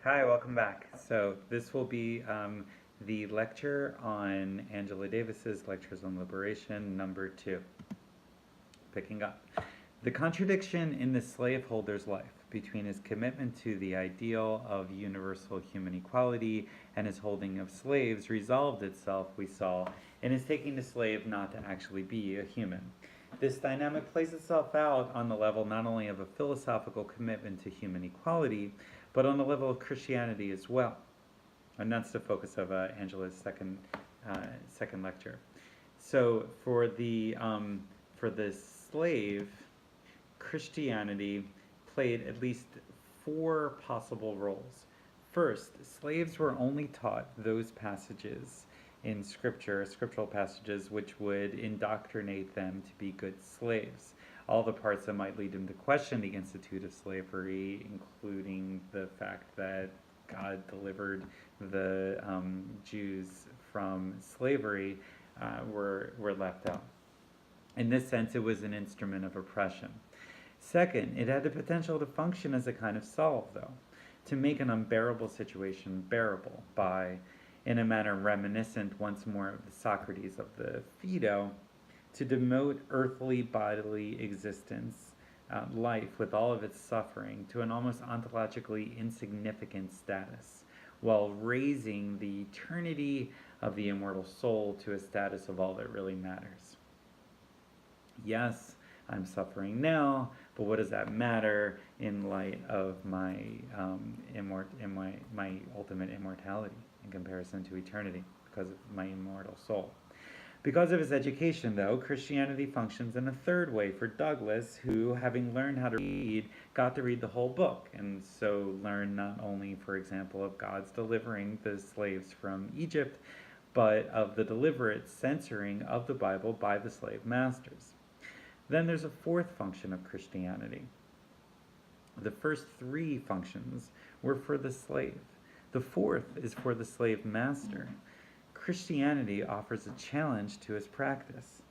Hi, welcome back. So this will be the lecture on Angela Davis's Lectures on Liberation, number 2. Picking up. The contradiction in the slaveholder's life between his commitment to the ideal of universal human equality and his holding of slaves resolved itself, we saw, in his taking the slave not to actually be a human. This dynamic plays itself out on the level not only of a philosophical commitment to human equality, but on the level of Christianity as well. And that's the focus of Angela's second lecture. So for the slave, Christianity played at least 4 possible roles. First, slaves were only taught those passages in Scripture, scriptural passages, which would indoctrinate them to be good slaves. All the parts that might lead them to question the institute of slavery, including the fact that God delivered the Jews from slavery, were left out. In this sense, it was an instrument of oppression. Second, it had the potential to function as a kind of solve, though, to make an unbearable situation bearable by, in a manner reminiscent once more of the Socrates of the Phaedo, to demote earthly bodily existence, life with all of its suffering, to an almost ontologically insignificant status, while raising the eternity of the immortal soul to a status of all that really matters. Yes, I'm suffering now, but what does that matter in light of my my ultimate immortality in comparison to eternity because of my immortal soul? Because of his education, though, Christianity functions in a third way for Douglass, who, having learned how to read, got to read the whole book, and so learned not only, for example, of God's delivering the slaves from Egypt, but of the deliberate censoring of the Bible by the slave masters. Then there's a fourth function of Christianity. The first 3 functions were for the slave. The fourth is for the slave master. Christianity offers a challenge to its practice,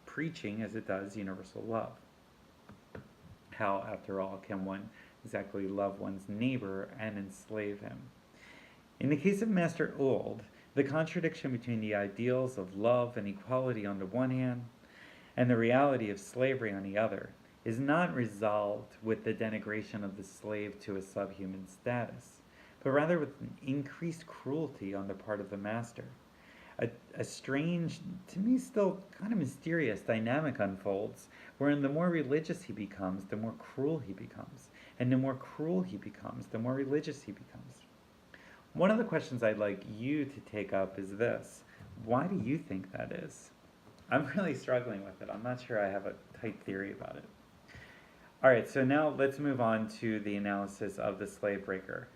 preaching, as it does, universal love. How, after all, can one exactly love one's neighbor and enslave him? In the case of Master Ould, the contradiction between the ideals of love and equality on the one hand and the reality of slavery on the other is not resolved with the denigration of the slave to a subhuman status, but rather with an increased cruelty on the part of the master. A strange, to me still kind of mysterious dynamic unfolds, wherein the more religious he becomes, the more cruel he becomes. And the more cruel he becomes, the more religious he becomes. One of the questions I'd like you to take up is this. Why do you think that is? I'm really struggling with it. I'm not sure I have a tight theory about it. All right, so now let's move on to the analysis of the slave breaker.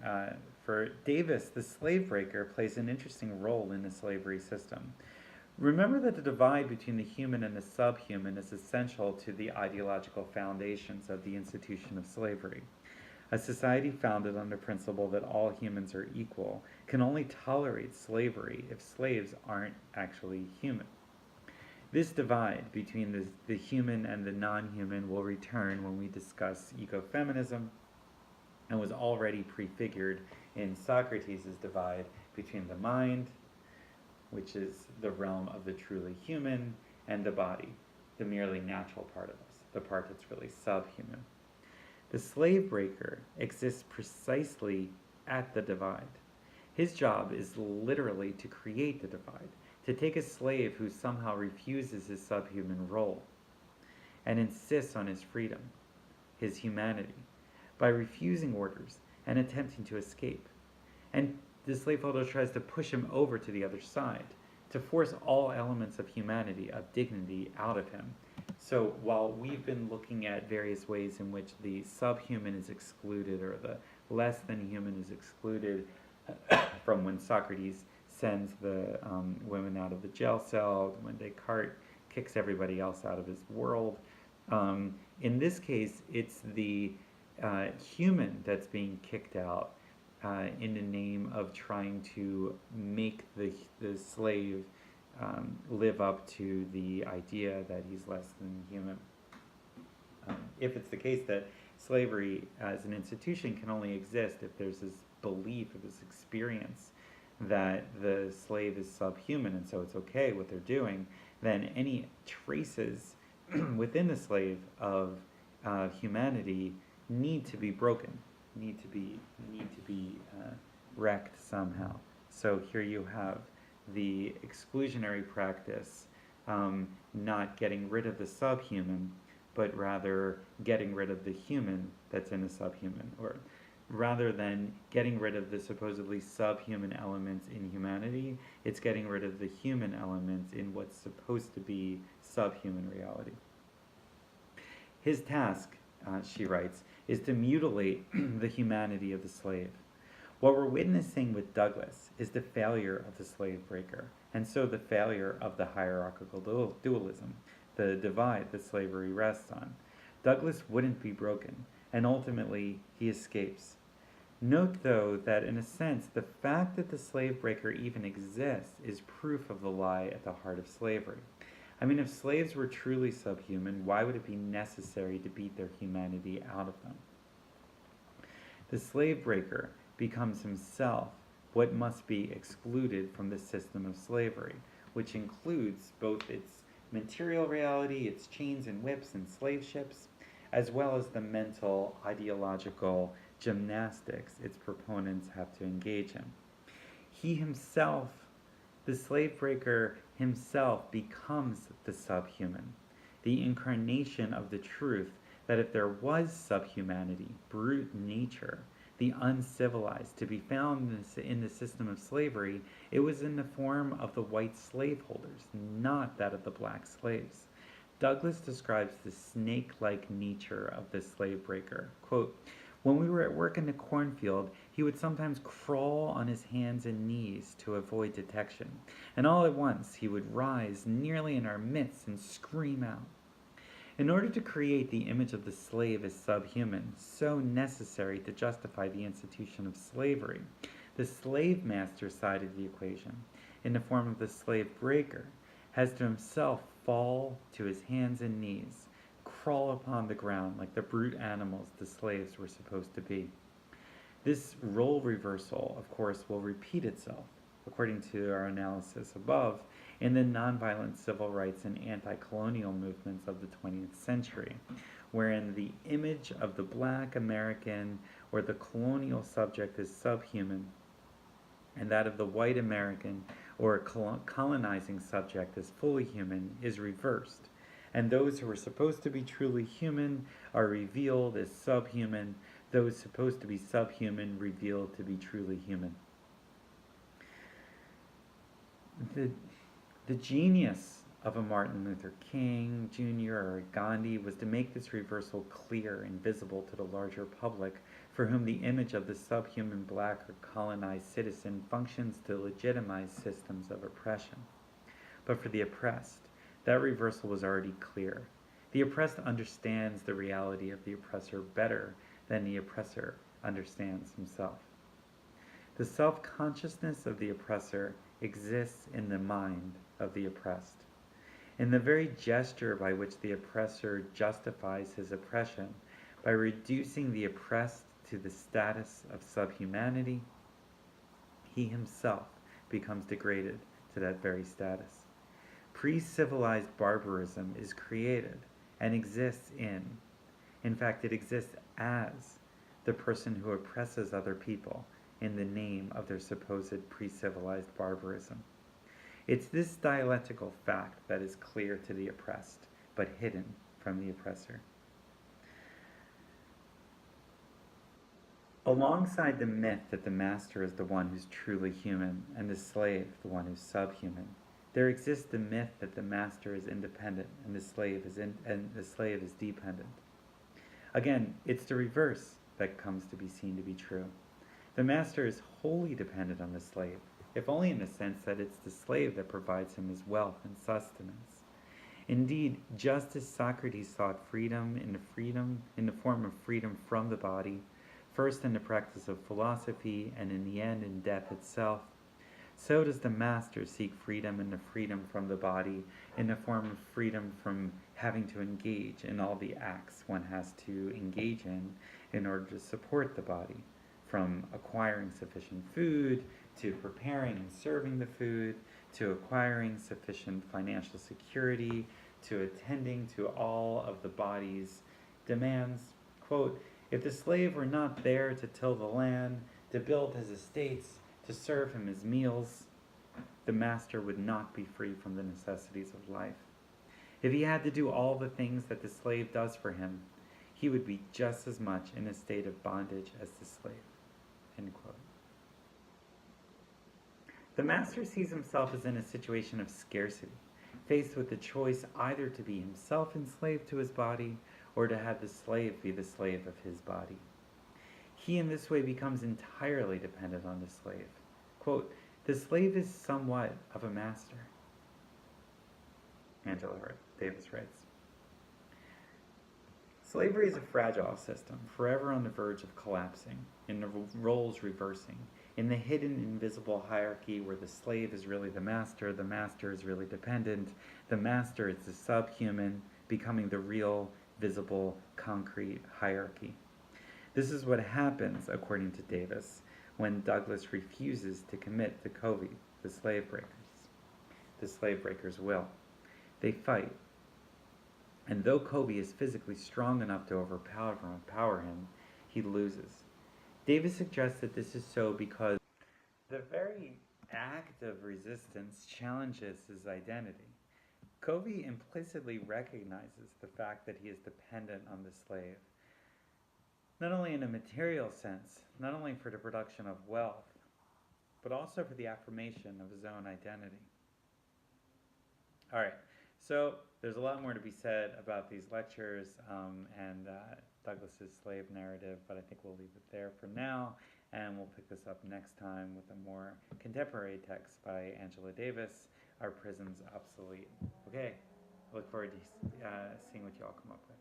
For Davis, the slave breaker plays an interesting role in the slavery system. Remember that the divide between the human and the subhuman is essential to the ideological foundations of the institution of slavery. A society founded on the principle that all humans are equal can only tolerate slavery if slaves aren't actually human. This divide between the human and the non-human will return when we discuss ecofeminism and was already prefigured in Socrates' divide between the mind, which is the realm of the truly human, and the body, the merely natural part of us, the part that's really subhuman. The slave breaker exists precisely at the divide. His job is literally to create the divide, to take a slave who somehow refuses his subhuman role and insists on his freedom, his humanity, by refusing orders and attempting to escape. And the slaveholder tries to push him over to the other side, to force all elements of humanity, of dignity, out of him. So while we've been looking at various ways in which the subhuman is excluded or the less than human is excluded from when Socrates sends the women out of the jail cell, when Descartes kicks everybody else out of his world. In this case, it's the human that's being kicked out in the name of trying to make the slave live up to the idea that he's less than human. If it's the case that Slavery as an institution can only exist if there's this belief or this experience that the slave is subhuman and so it's okay what they're doing. Then any traces within the slave of humanity need to be broken, need to be wrecked somehow. So here you have the exclusionary practice, not getting rid of the subhuman, but rather getting rid of the human that's in the subhuman, or rather than getting rid of the supposedly subhuman elements in humanity, it's getting rid of the human elements in what's supposed to be subhuman reality. His task, she writes, is to mutilate the humanity of the slave. What we're witnessing with Douglass is the failure of the slave breaker, and so the failure of the hierarchical dualism, the divide that slavery rests on. Douglass wouldn't be broken, and ultimately he escapes. Note, though, that in a sense, the fact that the slave breaker even exists is proof of the lie at the heart of slavery. I mean, if slaves were truly subhuman, why would it be necessary to beat their humanity out of them? The slave breaker becomes himself what must be excluded from the system of slavery, which includes both its material reality, its chains and whips and slave ships, as well as the mental, ideological gymnastics its proponents have to engage in. He himself, the slave breaker himself, becomes the subhuman, the incarnation of the truth that if there was subhumanity, brute nature, the uncivilized, to be found in the system of slavery, it was in the form of the white slaveholders, not that of the black slaves. Douglass describes the snake-like nature of the slave breaker. Quote, "When we were at work in the cornfield, he would sometimes crawl on his hands and knees to avoid detection, and all at once he would rise nearly in our midst and scream out." In order to create the image of the slave as subhuman, so necessary to justify the institution of slavery, the slave master side of the equation, in the form of the slave breaker, has to himself fall to his hands and knees, crawl upon the ground like the brute animals the slaves were supposed to be. This role reversal, of course, will repeat itself, according to our analysis above, in the nonviolent civil rights and anti-colonial movements of the 20th century, wherein the image of the black American or the colonial subject is subhuman, and that of the white American or colonizing subject as fully human is reversed, and those who are supposed to be truly human are revealed as subhuman, those supposed to be subhuman revealed to be truly human. The genius of a Martin Luther King Jr. or a Gandhi was to make this reversal clear and visible to the larger public, for whom the image of the subhuman black or colonized citizen functions to legitimize systems of oppression. But for the oppressed, that reversal was already clear. The oppressed understands the reality of the oppressor better than the oppressor understands himself. The self-consciousness of the oppressor exists in the mind of the oppressed. In the very gesture by which the oppressor justifies his oppression, by reducing the oppressed to the status of subhumanity, he himself becomes degraded to that very status. Pre-civilized barbarism is created and exists in fact, it exists as the person who oppresses other people in the name of their supposed pre-civilized barbarism. It's this dialectical fact that is clear to the oppressed, but hidden from the oppressor. Alongside the myth that the master is the one who's truly human and the slave the one who's subhuman, there exists the myth that the master is independent and the slave is dependent. Again, it's the reverse that comes to be seen to be true. The master is wholly dependent on the slave, if only in the sense that it's the slave that provides him his wealth and sustenance. Indeed, just as Socrates sought freedom in the form of freedom from the body, first in the practice of philosophy and in the end in death itself, so does the master seek freedom, and the freedom from the body in the form of freedom from having to engage in all the acts one has to engage in order to support the body, from acquiring sufficient food, to preparing and serving the food, to acquiring sufficient financial security, to attending to all of the body's demands. Quote, if the slave were not there to till the land, to build his estates, to serve him his meals, the master would not be free from the necessities of life. If he had to do all the things that the slave does for him, he would be just as much in a state of bondage as the slave. End quote. The master sees himself as in a situation of scarcity, faced with the choice either to be himself enslaved to his body or to have the slave be the slave of his body. He in this way becomes entirely dependent on the slave. Quote, the slave is somewhat of a master, Angela Davis writes. Slavery is a fragile system, forever on the verge of collapsing, in the roles reversing, in the hidden, invisible hierarchy where the slave is really the master is really dependent, the master is the subhuman, becoming the real, visible, concrete hierarchy. This is what happens, according to Davis, when Douglass refuses to commit to Covey, the slave breakers. The slave breakers will. They fight. And though Covey is physically strong enough to overpower him, he loses. Davis suggests that this is so because the very act of resistance challenges his identity. Covey implicitly recognizes the fact that he is dependent on the slave, not only in a material sense, not only for the production of wealth, but also for the affirmation of his own identity. All right, so there's a lot more to be said about these lectures and Douglass's slave narrative, but I think we'll leave it there for now, and we'll pick this up next time with a more contemporary text by Angela Davis, Are Prisons Obsolete? Okay, I look forward to seeing what you all come up with.